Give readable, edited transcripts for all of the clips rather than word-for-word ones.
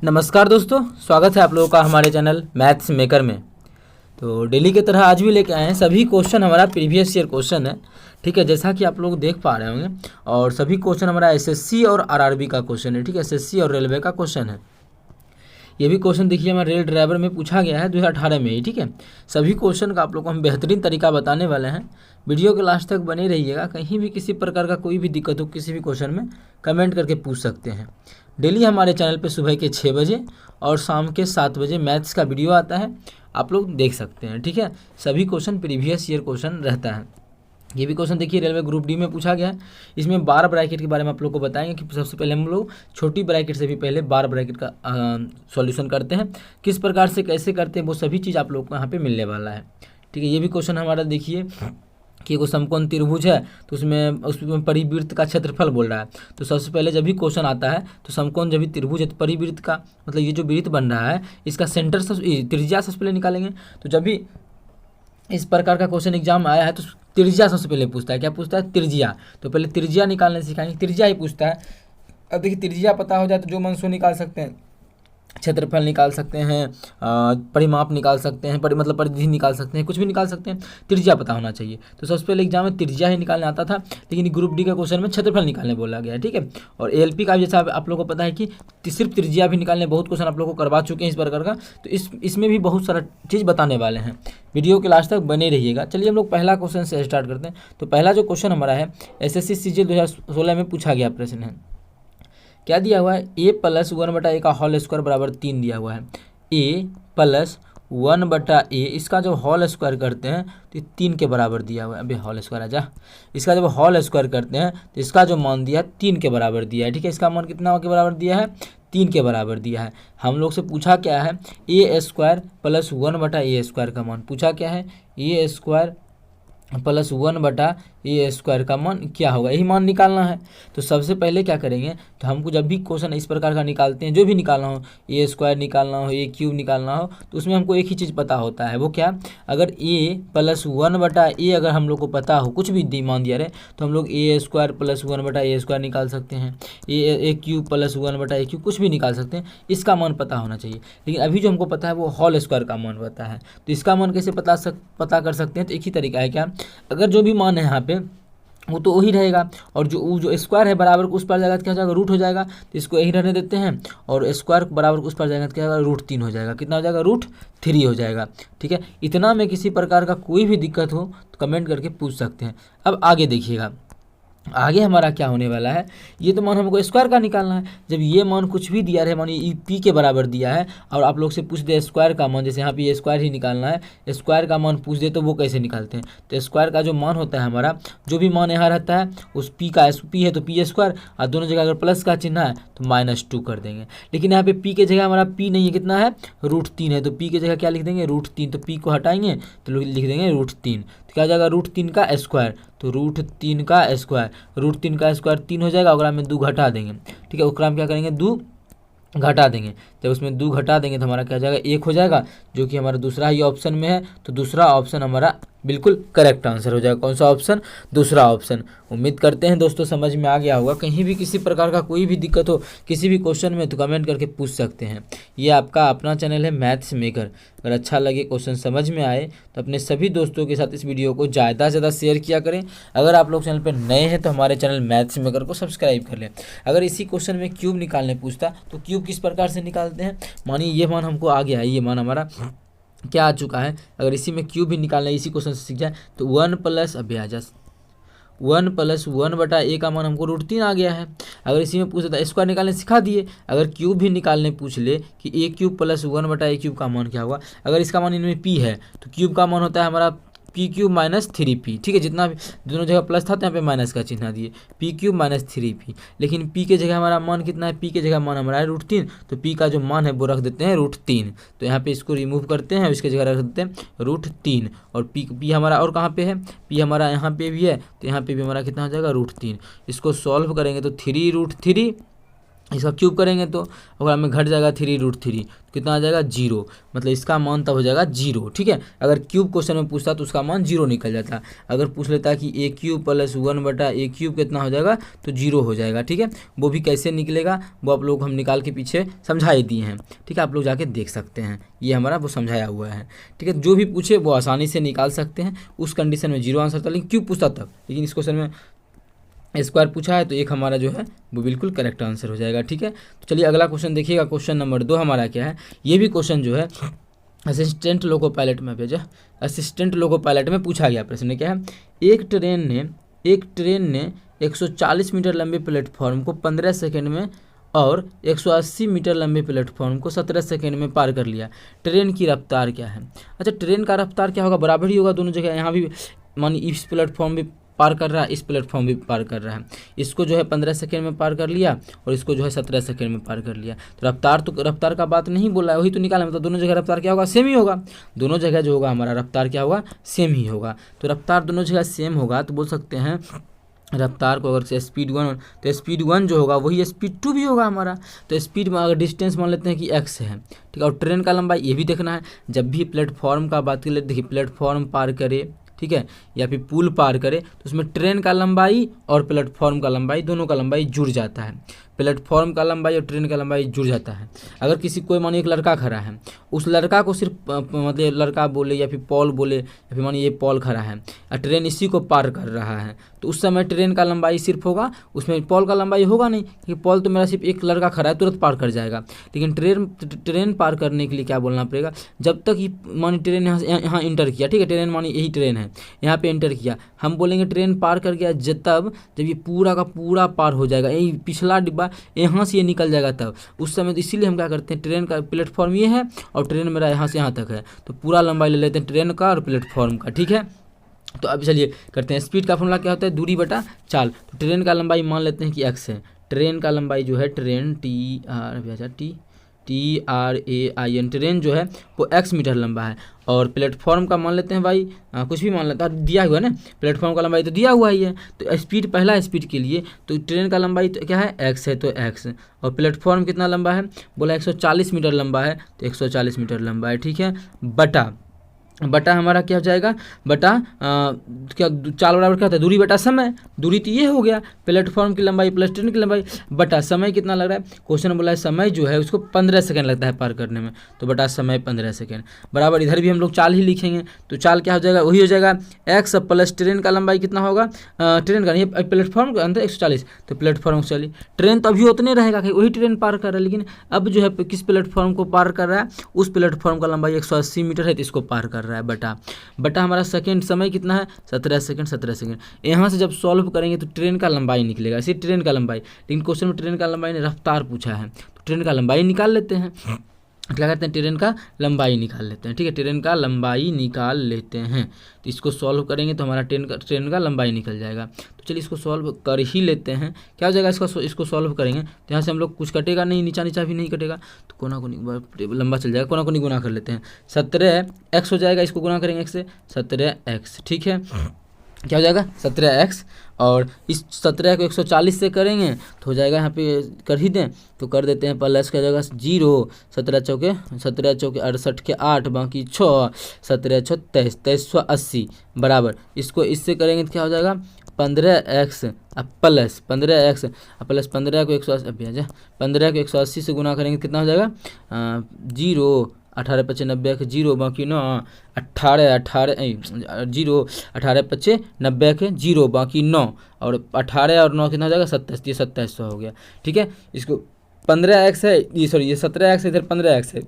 नमस्कार दोस्तों, स्वागत है आप लोगों का हमारे चैनल मैथ्स मेकर में। तो डेली की तरह आज भी लेके आए हैं। सभी क्वेश्चन हमारा प्रीवियस ईयर क्वेश्चन है, ठीक है, जैसा कि आप लोग देख पा रहे होंगे। और सभी क्वेश्चन हमारा एसएससी और आरआरबी का क्वेश्चन है, ठीक है, एसएससी और रेलवे का क्वेश्चन है। ये भी क्वेश्चन देखिए हमारे रेल ड्राइवर में पूछा गया है 2018 में ही, ठीक है। सभी क्वेश्चन का आप लोग को हम बेहतरीन तरीका बताने वाले हैं। वीडियो के लास्ट तक बने रहिएगा। कहीं भी किसी प्रकार का कोई भी दिक्कत हो किसी भी क्वेश्चन में कमेंट करके पूछ सकते हैं। डेली हमारे चैनल पे सुबह के 6 बजे और शाम के 7 बजे मैथ्स का वीडियो आता है, आप लोग देख सकते हैं, ठीक है। सभी क्वेश्चन प्रीवियस ईयर क्वेश्चन रहता है। ये भी क्वेश्चन देखिए रेलवे ग्रुप डी में पूछा गया है। इसमें बार ब्रैकेट के बारे में आप लोग को बताएंगे कि सबसे पहले हम लोग छोटी ब्रैकेट से भी पहले बार ब्रैकेट का सॉल्यूशन करते हैं, किस प्रकार से कैसे करते हैं वो सभी चीज़ आप लोग को यहाँ पे मिलने वाला है, ठीक है। ये भी क्वेश्चन हमारा देखिए कि एगो समकोण त्रिभुज है, तो उसमें परिवृत्त का क्षेत्रफल बोल रहा है। तो सबसे पहले जब भी क्वेश्चन आता है तो समकोण जब भी त्रिभुज है तो परिवृत्त का मतलब ये जो वृत्त बन रहा है इसका सेंटर त्रिज्या सबसे पहले निकालेंगे। तो जब भी इस प्रकार का क्वेश्चन एग्जाम आया है तो त्रिज्या सबसे पहले पूछता है। क्या पूछता है? त्रिज्या। तो पहले त्रिज्या निकालने सिखाएंगे, त्रिज्या ही पूछता है। अब देखिए त्रिज्या पता हो जाए तो जो मन सो निकाल सकते हैं, क्षेत्रफल निकाल सकते हैं, परिमाप निकाल सकते हैं, मतलब परिधि निकाल सकते हैं, कुछ भी निकाल सकते हैं। त्रिज्या पता होना चाहिए। तो सबसे पहले एग्जाम में त्रिज्या ही निकालने आता था, लेकिन ग्रुप डी के क्वेश्चन में क्षेत्रफल निकालने बोला गया है, ठीक है। और एएलपी का जैसा आप लोगों को पता है कि सिर्फ त्रिज्या भी निकालने बहुत क्वेश्चन आप लोगों को करवा चुके हैं इस प्रकार का। तो इसमें भी बहुत सारा चीज़ बताने वाले हैं। वीडियो के लास्ट तक बने रहिएगा। चलिए हम लोग पहला क्वेश्चन से स्टार्ट करते हैं। तो पहला जो क्वेश्चन हमारा है एसएससी सीजीएल 2016 में पूछा गया प्रश्न है। क्या दिया हुआ है? a + 1/a का होल स्क्वायर बराबर 3 दिया हुआ है। a + 1/a इसका जब होल स्क्वायर करते हैं तो 3 के बराबर दिया हुआ है। अबे होल स्क्वायर आजा। इसका जब होल स्क्वायर करते हैं तो इसका जो मान दिया है 3 के बराबर दिया है, ठीक है। इसका मान कितना के बराबर दिया है? 3 के बराबर दिया है। हम लोग से पूछा क्या है? a² + 1/a² का मान पूछा क्या है? a² + 1/a² का मान क्या होगा, यही मान निकालना है। तो सबसे पहले क्या करेंगे, तो हमको जब भी क्वेश्चन इस प्रकार का निकालते हैं, जो भी निकालना हो, a² निकालना हो, a³ निकालना हो, तो उसमें हमको एक ही चीज़ पता होता है। वो क्या? अगर a + 1/a अगर हम लोग को पता हो, कुछ भी मान दिया रहे, तो हम लोग a² + 1/a² निकाल सकते हैं, a³ + 1/a³ कुछ भी निकाल सकते हैं। इसका मान पता होना चाहिए। लेकिन अभी जो हमको पता है वो होल स्क्वायर का मान पता है। तो इसका मान कैसे पता कर सकते हैं? तो एक ही तरीका है। क्या? अगर जो भी मान है यहाँ पे वो तो वही रहेगा, और जो स्क्वायर है बराबर उस पर जाएगा तो क्या हो जाएगा? रूट हो जाएगा। तो इसको यही रहने देते हैं, और स्क्वायर बराबर उस पर जाएगा तो क्या होगा? √3 हो जाएगा। कितना हो जाएगा? √3 हो जाएगा, ठीक है। इतना में किसी प्रकार का कोई भी दिक्कत हो तो कमेंट करके पूछ सकते हैं। अब आगे देखिएगा, आगे हमारा क्या होने वाला है। ये तो मान हमको स्क्वायर का निकालना है। जब ये मान कुछ भी दिया रहे, मानिए p के बराबर दिया है, और आप लोग से पूछ दे स्क्वायर का मान, जैसे यहाँ पे ये स्क्वायर ही निकालना है, स्क्वायर का मान पूछ दे तो वो कैसे निकालते हैं? तो स्क्वायर का जो मान होता है हमारा, जो भी मान यहाँ रहता है उस p है तो p², और दोनों जगह अगर प्लस का चिन्ह है तो -2 कर देंगे। लेकिन यहाँ पे p के जगह हमारा p नहीं है, कितना है? √3 है। तो p के जगह क्या लिख देंगे? √3। तो p को हटाएंगे तो लिख देंगे √3। तो क्या हो जाएगा? √3 का स्क्वायर। तो √3 का स्क्वायर, √3 का स्क्वायर 3 हो जाएगा, ओकरा में 2 घटा देंगे, ठीक है। ओकरा में क्या करेंगे? 2 घटा देंगे। जब उसमें 2 घटा देंगे तो हमारा क्या हो जाएगा? 1 हो जाएगा, जो कि हमारा दूसरा ही ऑप्शन में है। तो दूसरा ऑप्शन हमारा बिल्कुल करेक्ट आंसर हो जाएगा। कौन सा ऑप्शन? दूसरा ऑप्शन। उम्मीद करते हैं दोस्तों समझ में आ गया होगा। कहीं भी किसी प्रकार का कोई भी दिक्कत हो किसी भी क्वेश्चन में तो कमेंट करके पूछ सकते हैं। ये आपका अपना चैनल है मैथ्स मेकर। अगर अच्छा लगे, क्वेश्चन समझ में आए तो अपने सभी दोस्तों के साथ इस वीडियो को ज़्यादा से ज़्यादा शेयर किया करें। अगर आप लोग चैनल पर नए हैं तो हमारे चैनल मैथ्स मेकर को सब्सक्राइब कर लें। अगर इसी क्वेश्चन में क्यूब निकालने पूछता तो क्यूब किस प्रकार से निकालते हैं, मानिए ये मान हमको आ गया है, ये मान हमारा क्या आ चुका है। अगर इसी में क्यूब भी निकालना है, इसी क्वेश्चन से सीख जाए तो 1 + अभी आ जा 1 + 1/a का मान हमको √3 आ गया है। अगर इसी में पूछे तो स्क्वायर निकालने सिखा दिए। अगर क्यूब भी निकालने पूछ ले कि a³ + 1/a³ का मान क्या होगा, अगर इसका मान इनमें p है तो क्यूब का मान होता है हमारा p³ - 3p, ठीक है। जितना भी दोनों जगह प्लस था तो यहाँ पे माइनस का चिन्ह दिए, p³ - 3p। लेकिन p के जगह हमारा मान कितना है? p के जगह मान हमारा है √3, तो p का जो मान है वो रख देते हैं √3। तो यहाँ पे इसको रिमूव करते हैं, इसके जगह रख देते हैं √3। और p हमारा और कहाँ पे है? p हमारा यहाँ पे भी है, तो यहाँ पे भी हमारा कितना हो जाएगा? √3। इसको सॉल्व करेंगे तो 3 √3 इसका क्यूब करेंगे तो अगर हमें घट जाएगा 3√3, कितना आ जाएगा 0, मतलब इसका मान तब हो जाएगा 0। ठीक है, अगर क्यूब क्वेश्चन में पूछता तो उसका मान 0 निकल जाता। अगर पूछ लेता कि a³ + 1/a³ कितना हो जाएगा तो 0 हो जाएगा। ठीक है, वो भी कैसे निकलेगा वो आप लोग हम निकाल के पीछे समझा ही दिए हैं। ठीक है, आप लोग जाके देख सकते हैं, ये हमारा वो समझाया हुआ है। ठीक है, जो भी पूछे वो आसानी से निकाल सकते हैं। उस कंडीशन में 0 आंसर था, लेकिन क्यूब पूछता तब, लेकिन इस क्वेश्चन में स्क्वायर पूछा है तो एक हमारा जो है वो बिल्कुल करेक्ट आंसर हो जाएगा। ठीक है, तो चलिए अगला क्वेश्चन देखिएगा। क्वेश्चन नंबर 2 हमारा क्या है, ये भी क्वेश्चन जो है असिस्टेंट लोको पायलट में भेजा, असिस्टेंट लोको पायलट में पूछा गया प्रश्न क्या है, एक ट्रेन ने 140 मीटर लंबे प्लेटफॉर्म को 15 सेकेंड में और 180 मीटर लंबे प्लेटफॉर्म को 17 सेकेंड में पार कर लिया। ट्रेन की रफ्तार क्या है? अच्छा, ट्रेन का रफ्तार क्या होगा, बराबर ही होगा दोनों जगह। यहाँ भी मानिए इस प्लेटफॉर्म भी पार कर रहा है, इस प्लेटफॉर्म भी पार कर रहा है। इसको जो है 15 सेकेंड में पार कर लिया और इसको जो है 17 सेकेंड में पार कर लिया। तो रफ्तार का बात नहीं बोला है, वही तो निकाला, मतलब दोनों जगह रफ्तार क्या होगा, सेम ही होगा। दोनों जगह जो होगा हमारा रफ्तार क्या होगा, सेम ही होगा। तो रफ्तार दोनों जगह सेम होगा तो बोल सकते हैं रफ्तार को, अगर स्पीड 1 तो स्पीड 1 जो होगा वही स्पीड 2 भी होगा हमारा। तो स्पीड में अगर डिस्टेंस मान लेते हैं कि x है, ठीक है, और ट्रेन का लंबाई ये भी देखना है। जब भी प्लेटफॉर्म का बात कर ले, देखिए प्लेटफॉर्म पार करे, ठीक है, या फिर पुल पार करे तो उसमें ट्रेन का लंबाई और प्लेटफॉर्म का लंबाई, दोनों का लंबाई जुड़ जाता है। प्लेटफॉर्म का लंबाई और ट्रेन का लंबाई जुड़ जाता है। अगर किसी कोई मानिए एक लड़का खड़ा है, उस लड़का को सिर्फ मतलब लड़का बोले या फिर पॉल बोले, या फिर मानिए ये पॉल खड़ा है और ट्रेन इसी को पार कर रहा है, तो उस समय ट्रेन का लंबाई सिर्फ होगा, उसमें पॉल का लंबाई होगा नहीं, क्योंकि पॉल तो मेरा सिर्फ एक लड़का खड़ा है तुरंत पार कर जाएगा। लेकिन ट्रेन पार करने के लिए क्या बोलना पड़ेगा, जब तक ये मानिए ट्रेन यहाँ इंटर किया, ठीक है, ट्रेन मानिए यही ट्रेन है, यहाँ पे इंटर किया, हम बोलेंगे ट्रेन पार कर गया जब ये पूरा का पूरा पार हो जाएगा, यही पिछला डिब्बा यहाँ से ये निकल जाएगा तब, उस समय। तो इसीलिए हम क्या करते हैं, ट्रेन का प्लेटफॉर्म ये है और ट्रेन मेरा यहाँ से यहाँ तक है, तो पूरा लंबाई ले लेते हैं ट्रेन का और प्लेटफॉर्म का। ठीक है, तो अब चलिए करते हैं। स्पीड का फॉर्मूला क्या होता है, दूरी बटा चाल। तो ट्रेन का लंबाई मान लेते हैं कि x है। ट्रेन का लंबाई जो है ट्रेन TRAIN ट्रेन जो है वो x मीटर लंबा है, और प्लेटफॉर्म का मान लेते हैं भाई कुछ भी मान लेते हैं, दिया हुआ है ना, प्लेटफॉर्म का लंबाई तो दिया हुआ ही है। तो स्पीड, पहला स्पीड के लिए तो ट्रेन का लंबाई तो क्या है, x है, तो x, और प्लेटफॉर्म कितना लंबा है, बोला 140 मीटर लंबा है, तो 140 मीटर लंबा है। ठीक है, बटा हमारा क्या हो जाएगा, बटा क्या चाल बराबर क्या होता है, दूरी बटा समय। दूरी तो ये हो गया, प्लेटफॉर्म की लंबाई प्लस ट्रेन की लंबाई, बटा समय कितना लग रहा है, क्वेश्चन बोला है समय जो है उसको 15 सेकंड लगता है पार करने में, तो बटा समय 15 सेकंड बराबर। इधर भी हम लोग चाल ही लिखेंगे, तो चाल क्या हो जाएगा, वही हो जाएगा x प्लस ट्रेन का लंबाई कितना होगा, ट्रेन का नहीं प्लेटफॉर्म का अंदर 140, तो प्लेटफॉर्म 140। ट्रेन तो अभी उतने रहेगा कि वही ट्रेन पार कर रहा है, लेकिन अब जो है किस प्लेटफॉर्म को पार कर रहा है, उस प्लेटफॉर्म का लंबाई 180 मीटर है, तो इसको पार कर रहा है। बटा हमारा सेकंड समय कितना है, 17 सेकंड। यहाँ से जब सॉल्व करेंगे तो ट्रेन का लंबाई निकलेगा, इसी ट्रेन का लंबाई, लेकिन क्वेश्चन में ट्रेन का लंबाई ने रफ्तार पूछा है, तो ट्रेन का लंबाई निकाल लेते हैं। क्या करते हैं, ट्रेन का लंबाई निकाल लेते हैं। ठीक है, ट्रेन का लंबाई निकाल लेते हैं, तो इसको सॉल्व करेंगे तो हमारा ट्रेन का लंबाई निकल जाएगा। तो चलिए इसको सॉल्व कर ही लेते हैं। क्या हो जाएगा, इसको सॉल्व करेंगे तो यहाँ से हम लोग कुछ कटेगा नहीं, नीचा भी नहीं कटेगा, तो कोना कोनी लंबा चल जाएगा, कोना कोनी गुना कर लेते हैं। 17x हो जाएगा, इसको गुना करेंगे x से, 17x। ठीक है, क्या हो जाएगा 17x, और इस 17 को 140 से करेंगे तो हो जाएगा, यहाँ पे कर ही दें तो कर देते हैं, प्लस का जगह 0, 17 चौके 68 के 8 बाकी 6, 17 6 23, 2380 बराबर। इसको इससे करेंगे तो क्या हो जाएगा, 15x प्लस 15x प्लस 15 को 180, 15 को 180 से गुना करेंगे कितना हो जाएगा, 0, 18 5 90 के 0 बाकी 9, 18 0, 18 5 90 के 0 बाकी 9, और 18 और 9 कितना हो जाएगा 27, ये 2700 हो गया। ठीक है, इसको 15x है, ये 17x है, इधर 15x है,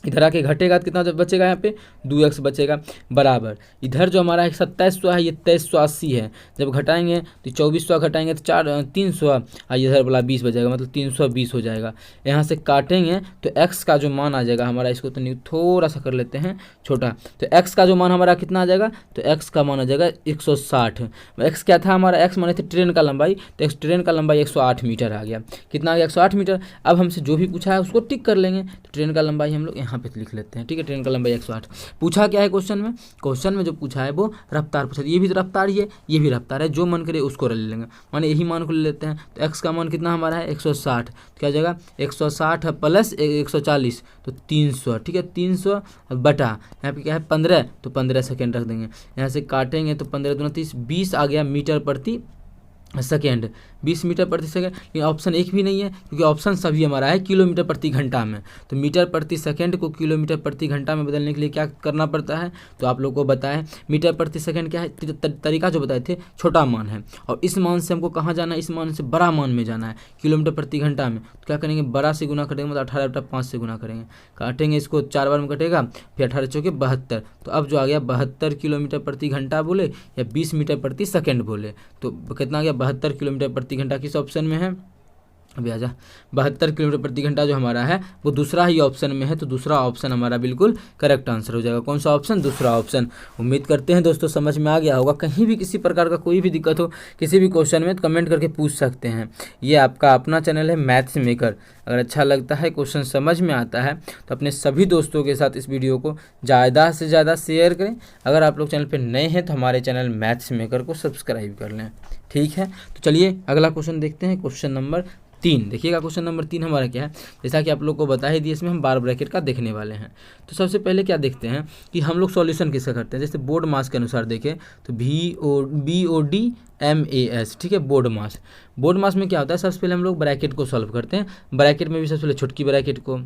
इधर आके घटेगा तो कितना बचेगा, यहाँ पे 2x बचेगा बराबर। इधर जो हमारा 2700 है, ये 2380 है, जब घटाएंगे तो 2400 घटाएंगे तो 300, और इधर वाला 20 बचेगा, मतलब 320 हो जाएगा। यहाँ से काटेंगे तो x का जो मान आ जाएगा हमारा, इसको तो नहीं थोड़ा सा कर लेते हैं छोटा, तो x का जो मान हमारा कितना आ जाएगा, तो x का मान आ जाएगा 160। x क्या था हमारा, x माने थे ट्रेन का लंबाई, तो ट्रेन का लंबाई 108 मीटर आ गया। कितना आ गया, 108 मीटर। अब हमसे जो भी पूछा है उसको टिक कर लेंगे, तो ट्रेन का लंबाई हम लोग यहाँ यहाँ पे लिख लेते हैं, ठीक है। ट्रेन का लंबाई 108। पूछा क्या है क्वेश्चन में? क्वेश्चन में जो पूछा है वो रफ्तार पूछा, ये भी तो रफ्तार ही है, ये भी रफ्तार है, जो मन करे उसको ले लेंगे, माने यही मान को ले लेते हैं। तो x का मान कितना हमारा है 160, क्या जाएगा 160 प्लस 140 तो 300, ठीक है। 300 बटा यहाँ पे क्या है 15, तो 15 सेकेंड रख देंगे, यहाँ से काटेंगे तो 15 दूना 30, 20 आ गया मीटर प्रति सेकेंड, 20 मीटर प्रति सेकेंड। लेकिन ऑप्शन एक भी नहीं है, क्योंकि ऑप्शन सभी हमारा है किलोमीटर प्रति घंटा में। तो मीटर प्रति सेकेंड को किलोमीटर प्रति घंटा में बदलने के लिए क्या करना पड़ता है, तो आप लोगों को बताएं मीटर प्रति सेकेंड क्या है, तरीका जो बताए थे छोटा मान है, और इस मान से हमको कहाँ जाना है, इस मान से बड़ा मान में जाना है किलोमीटर प्रति घंटा में। तो क्या करेंगे, बड़ा से गुना करेंगे, मतलब 18/5 से गुना करेंगे, काटेंगे इसको 4 बार में कटेगा, फिर 18 चौके 72। तो अब जो आ गया 72 किलोमीटर प्रति घंटा बोले या 20 मीटर प्रति सेकेंड बोले, तो कितना आ गया 72 किलोमीटर प्रति घंटा किस ऑप्शन में है, अभी आजा 72 किलोमीटर प्रति घंटा जो हमारा है वो दूसरा ही ऑप्शन में है। तो दूसरा ऑप्शन हमारा बिल्कुल करेक्ट आंसर हो जाएगा। कौन सा ऑप्शन, दूसरा ऑप्शन। उम्मीद करते हैं दोस्तों समझ में आ गया होगा। कहीं भी किसी प्रकार का कोई भी दिक्कत हो किसी भी क्वेश्चन में तो कमेंट करके पूछ सकते हैं। ये आपका अपना चैनल है मैथ्स मेकर। अगर अच्छा लगता है, क्वेश्चन समझ में आता है तो अपने सभी दोस्तों के साथ इस वीडियो को ज़्यादा से ज़्यादा शेयर करें। अगर आप लोग चैनल पर नए हैं तो हमारे चैनल मैथ्स मेकर को सब्सक्राइब कर लें, ठीक है। तो चलिए अगला क्वेश्चन देखते हैं, क्वेश्चन नंबर 3। देखिएगा क्वेश्चन नंबर 3 हमारा क्या है, जैसा कि आप लोग को बता ही दिया, इसमें हम बार ब्रैकेट का देखने वाले हैं। तो सबसे पहले क्या देखते हैं कि हम लोग सॉल्यूशन किसका करते हैं। जैसे बोर्ड मास के अनुसार देखें तो BODMAS, ठीक है, बोर्ड मास। बोर्ड मास में क्या होता है, सबसे पहले हम लोग ब्रैकेट को सॉल्व करते हैं। ब्रैकेट में भी सबसे पहले छोटकी ब्रैकेट को,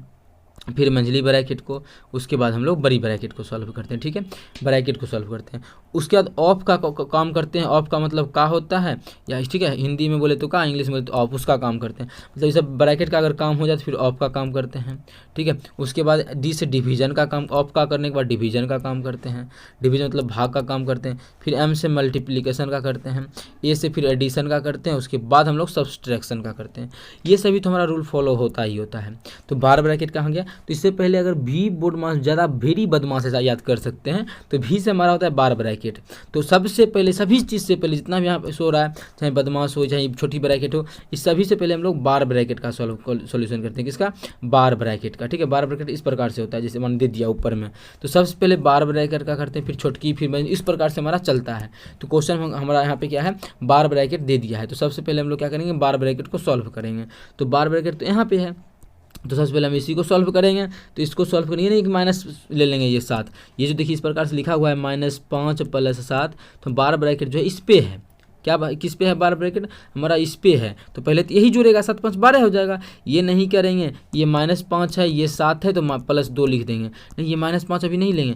फिर मंझली ब्रैकेट को, उसके बाद हम लोग बड़ी ब्रैकेट को सॉल्व करते हैं, ठीक है। ब्रैकेट को सॉल्व करते हैं, उसके बाद ऑफ का काम करते हैं। ऑफ का मतलब का होता है, या ठीक है हिंदी में बोले तो का, इंग्लिश में बोले तो ऑफ, उसका काम करते हैं। मतलब ये सब ब्रैकेट का अगर काम हो जाए तो फिर ऑफ का काम करते हैं, ठीक है। उसके बाद डी से डिवीजन का काम, ऑफ का करने के बाद डिवीजन का काम करते हैं, डिवीजन मतलब भाग का काम करते हैं। फिर एम से मल्टीप्लिकेशन का करते हैं, ए से फिर एडिशन का करते हैं, उसके बाद हम लोग सब्सट्रैक्शन का करते हैं। ये सभी तो हमारा रूल फॉलो होता ही होता है। तो बार ब्रैकेट कहाँ गया, तो इससे पहले अगर भी बोर्ड मास ज़्यादा वेरी बदमाश ऐसा याद कर सकते हैं तो भी से हमारा होता है बार ब्रैकेट। तो सबसे पहले सभी चीज़ से पहले जितना भी यहाँ पे सो रहा है, चाहे बदमाश हो चाहे छोटी ब्रैकेट हो, इस सभी से पहले हम लोग बार ब्रैकेट का सॉल्यूशन करते हैं। किसका, बार ब्रैकेट का, ठीक है। बार ब्रैकेट इस प्रकार से होता है, जैसे मैंने दे दिया ऊपर में। तो सबसे पहले बार ब्रैकेट का करते हैं, फिर छोटकी, फिर इस प्रकार से हमारा चलता है। तो क्वेश्चन हमारा यहाँ पे क्या है, बार ब्रैकेट दे दिया है। तो सबसे पहले हम लोग क्या करेंगे, बार ब्रैकेट को सॉल्व करेंगे। तो बार ब्रैकेट तो यहाँ पे है, तो सबसे पहले हम इसी को सॉल्व करेंगे। तो इसको सॉल्व करेंगे नहीं कि माइनस ले लेंगे ये 7, ये जो देखिए इस प्रकार से लिखा हुआ है -5 + 7। तो बार ब्रैकेट जो है इस पे है, क्या किस पे है, बार ब्रैकेट हमारा इस पे है। तो पहले तो यही जुड़ेगा, 7 × 5 = 12 हो जाएगा। ये नहीं करेंगे, ये -5 है ये 7 है तो +2 लिख देंगे। नहीं, ये -5 अभी नहीं लेंगे,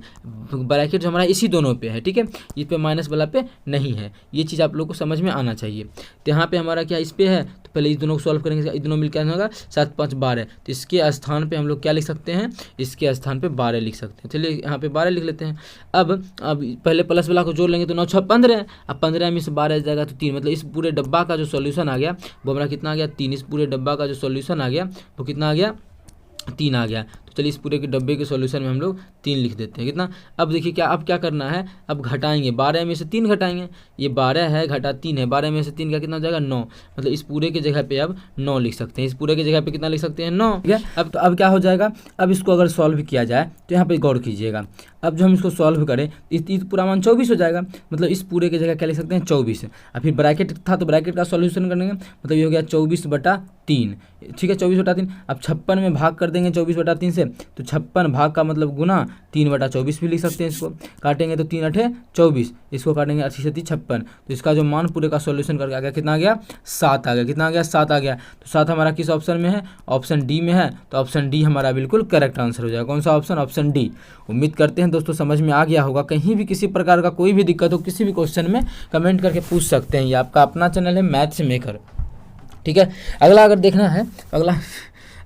ब्रैकेट जो हमारा इसी दोनों पे है, ठीक है। इस पे माइनस वाला पे नहीं है, ये चीज़ आप लोग को समझ में आना चाहिए। तो यहाँ पे हमारा क्या इस पे है, तो पहले इस दोनों को सॉल्व करेंगे, इस दोनों मिलकर होगा 7 × 5 = 12। तो इसके स्थान पे हम लोग क्या लिख सकते हैं, इसके स्थान पे 12 लिख सकते हैं। चलिए यहाँ पे 12 लिख लेते हैं। अब पहले प्लस वाला को जोड़ लेंगे तो 9 × 6 = 15, अब 15 में से 12 जाएगा तो 3, मतलब इस पूरे डब्बा का जो सॉल्यूशन आ गया वो हमारा कितना आ गया, 3। इस पूरे डब्बा का जो सॉल्यूशन आ गया वो कितना आ गया, 3 आ गया। तो चलिए इस पूरे के डब्बे के सॉल्यूशन में हम लोग 3 लिख देते हैं। कितना, अब देखिए क्या, अब क्या करना है, अब घटाएंगे, 12 में से 3 घटाएंगे। ये 12 है घटा 3 है, 12 में से 3 का कितना हो जाएगा, 9। मतलब इस पूरे के जगह पे अब 9 लिख सकते हैं। इस पूरे के जगह पे कितना लिख सकते हैं, 9, ठीक है। अब क्या हो जाएगा, अब इसको अगर सॉल्व किया जाए तो यहाँ पे गौर कीजिएगा। अब जो हम इसको सॉल्व करें इस पूरा मान 24 हो जाएगा। मतलब इस पूरे की जगह क्या लिख सकते हैं, 24। और फिर ब्रैकेट था तो ब्रैकेट का सॉल्यूशन करेंगे, मतलब ये हो गया 24/3, ठीक है, 24/3। अब 56 में भाग कर देंगे 24/3 से, तो 56 भाग का मतलब गुना 3/24 भी लिख सकते हैं। इसको काटेंगे तो 3 × 8 = 24, इसको काटेंगे 80 × 3 = 56। तो इसका जो मान पूरे का सॉल्यूशन करके आ गया, कितना आ गया, 7 आ गया। कितना आ गया, 7 आ गया। तो 7 हमारा किस ऑप्शन में है, ऑप्शन डी में है। तो ऑप्शन डी हमारा बिल्कुल करेक्ट आंसर हो जाएगा। कौन सा ऑप्शन, ऑप्शन डी। उम्मीद करते हैं दोस्तों समझ में आ गया होगा। कहीं भी किसी प्रकार का कोई भी दिक्कत हो किसी भी क्वेश्चन में कमेंट करके पूछ सकते हैं। ये आपका अपना चैनल है मैथ्स मेकर, ठीक है। अगला अगर देखना है,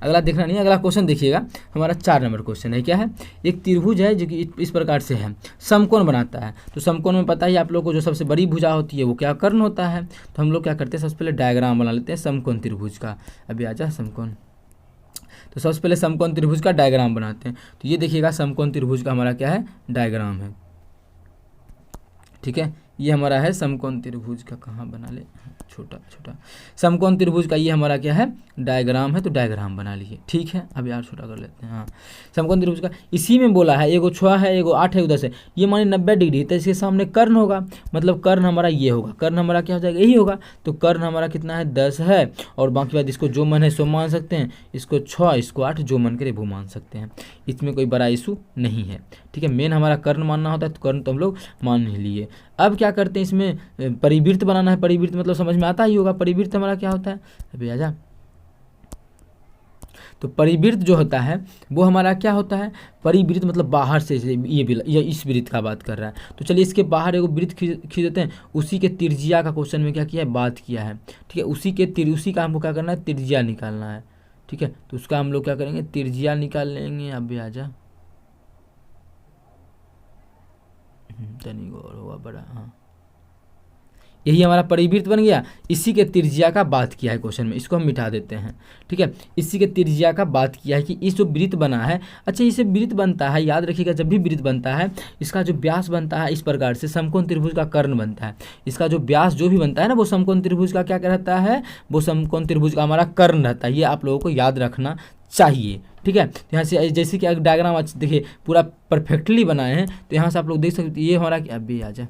अगला देखना नहीं, अगला क्वेश्चन देखिएगा। हमारा 4 नंबर क्वेश्चन है, क्या है, एक त्रिभुज है जो कि इस प्रकार से है, समकोण बनाता है। तो समकोण में पता ही आप लोगों को जो सबसे बड़ी भुजा होती है वो क्या, कर्ण होता है। तो हम लोग क्या करते हैं, सबसे पहले डायग्राम बना लेते हैं समकोण त्रिभुज का। अभी आ जा समकोण, तो सबसे पहले समकोण त्रिभुज का डायग्राम बनाते हैं। तो ये देखिएगा समकोण त्रिभुज का हमारा क्या है, डायग्राम है, ठीक है। ये हमारा है समकोण त्रिभुज का, कहाँ बना ले, छोटा छोटा समकोण त्रिभुज का ये हमारा क्या है, डायग्राम है, तो डायग्राम बना लीजिए। ठीक है, अब यार छोटा कर लेते हैं। हाँ, समकोण त्रिभुज का इसी में बोला है, एगो 6 है, एगो 8 है, एगो 10 है, ये माने 90 डिग्री, तो इसके सामने कर्ण होगा, मतलब कर्ण हमारा ये होगा, कर्ण हमारा क्या हो जाएगा, यही होगा। तो कर्ण हमारा कितना है, 10 है, और बाकी बात इसको जो मन है सो मान सकते हैं, इसको 6 इसको 8 जो मन करे वो मान सकते हैं, इसमें कोई बड़ा इशू नहीं है। ठीक है, मेन हमारा कर्ण मानना होता है, तो कर्ण तो हम लोग मान ही लिए। अब क्या करते हैं, इसमें परिवृत्त बनाना है। परिवृत्त मतलब समझ में आता ही होगा, परिवृत्त हमारा क्या होता है, अभी आजा। तो परिवृत्त जो होता है वो हमारा क्या होता है, परिवृत्त मतलब बाहर से, ये इस वृत्त का बात कर रहा है। तो चलिए इसके बाहर एगो वृत्त खींच देते हैं, उसी के त्रिज्या का क्वेश्चन में क्या किया है, बात किया है। ठीक है, उसी का हमको क्या करना है, त्रिज्या निकालना है। ठीक है, तो उसका हम लोग क्या करेंगे, त्रिज्या निकाल लेंगे। अभी आजा, तनिक और हुआ बड़ा, हाँ, यही हमारा परिवृत्त बन गया। इसी के त्रिज्या का बात किया है क्वेश्चन में, इसको हम मिटा देते हैं। ठीक है, इसी के त्रिज्या का बात किया है कि इस जो वृत्त बना है, अच्छा इसे वृत्त बनता है, याद रखिएगा जब भी वृत्त बनता है इसका जो व्यास बनता है इस प्रकार से समकोण त्रिभुज का कर्ण बनता है। इसका जो व्यास जो भी बनता है ना वो समकोण त्रिभुज का क्या रहता है, वो समकोण त्रिभुज का हमारा कर्ण रहता है। ये आप लोगों को याद रखना चाहिए। ठीक है, तो यहाँ से जैसे कि डायग्राम देखिए पूरा परफेक्टली बनाए हैं, तो यहाँ से आप लोग देख सकते ये हमारा अभी आ जाए।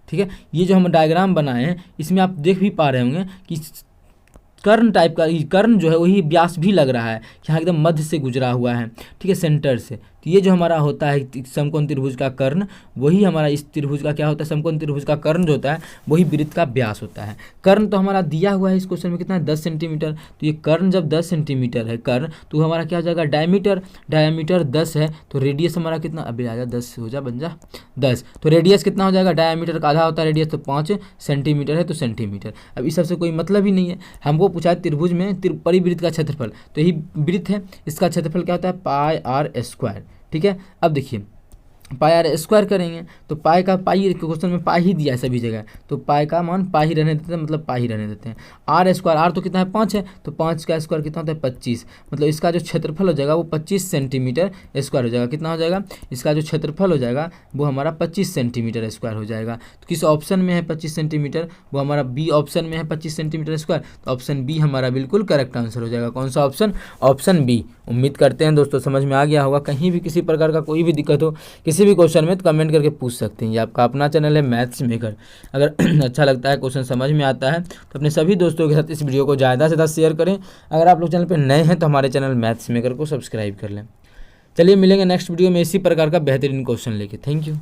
ठीक है, ये जो हम डायग्राम बनाए हैं इसमें आप देख भी पा रहे होंगे कि कर्ण टाइप का कर्ण जो है वही व्यास भी लग रहा है, यहाँ एकदम मध्य से गुजरा हुआ है। ठीक है, सेंटर से। तो ये जो हमारा होता है समकोण त्रिभुज का कर्ण, वही हमारा इस त्रिभुज का क्या होता है, समकोण त्रिभुज का कर्ण जो होता है वही वृत्त का व्यास होता है। कर्ण तो हमारा दिया हुआ है इस क्वेश्चन में कितना है, 10 सेंटीमीटर। तो ये कर्ण जब 10 सेंटीमीटर है कर्ण, तो हमारा क्या हो जाएगा, डायमीटर 10 है, तो रेडियस हमारा कितना, अभी आ जा 10 हो जा बन जा 10, तो रेडियस कितना हो जाएगा, डायमीटर का आधा होता है रेडियस, तो 5 सेंटीमीटर है, तो सेंटीमीटर। अब इस सबसे कोई मतलब ही नहीं है, हमको पूछा है त्रिभुज में परिवृत्त का क्षेत्रफल, तो यही वृत्त है, इसका क्षेत्रफल क्या होता है, पाई आर स्क्वायर। ठीक है, अब देखिए पाई आर स्क्वायर करेंगे, तो पाई का पाई क्वेश्चन में पाई ही दिया है सभी जगह, तो पाई का मान पाई ही रहने देते हैं, मतलब पाई ही रहने देते हैं। आर स्क्वायर, आर तो कितना है 5 है, तो 5 का स्क्वायर कितना होता है 25, मतलब इसका जो क्षेत्रफल हो जाएगा वो 25 सेंटीमीटर स्क्वायर हो जाएगा। कितना हो जाएगा, इसका जो क्षेत्रफल हो जाएगा वो हमारा 25 सेंटीमीटर स्क्वायर हो जाएगा। तो किस ऑप्शन में है 25 सेंटीमीटर, वो हमारा बी ऑप्शन में है 25 सेंटीमीटर स्क्वायर, तो ऑप्शन बी हमारा बिल्कुल करेक्ट आंसर हो जाएगा। कौन सा ऑप्शन, ऑप्शन बी। उम्मीद करते हैं दोस्तों समझ में आ गया होगा। कहीं भी किसी प्रकार का कोई भी दिक्कत हो किसी भी क्वेश्चन में, तो कमेंट करके पूछ सकते हैं। ये आपका अपना चैनल है मैथ्स मेकर। अगर अच्छा लगता है, क्वेश्चन समझ में आता है, तो अपने सभी दोस्तों के साथ इस वीडियो को ज़्यादा से ज़्यादा शेयर करें। अगर आप लोग चैनल पर नए हैं तो हमारे चैनल मैथ्स मेकर को सब्सक्राइब कर लें। चलिए मिलेंगे नेक्स्ट वीडियो में इसी प्रकार का बेहतरीन क्वेश्चन लेके। Thank you.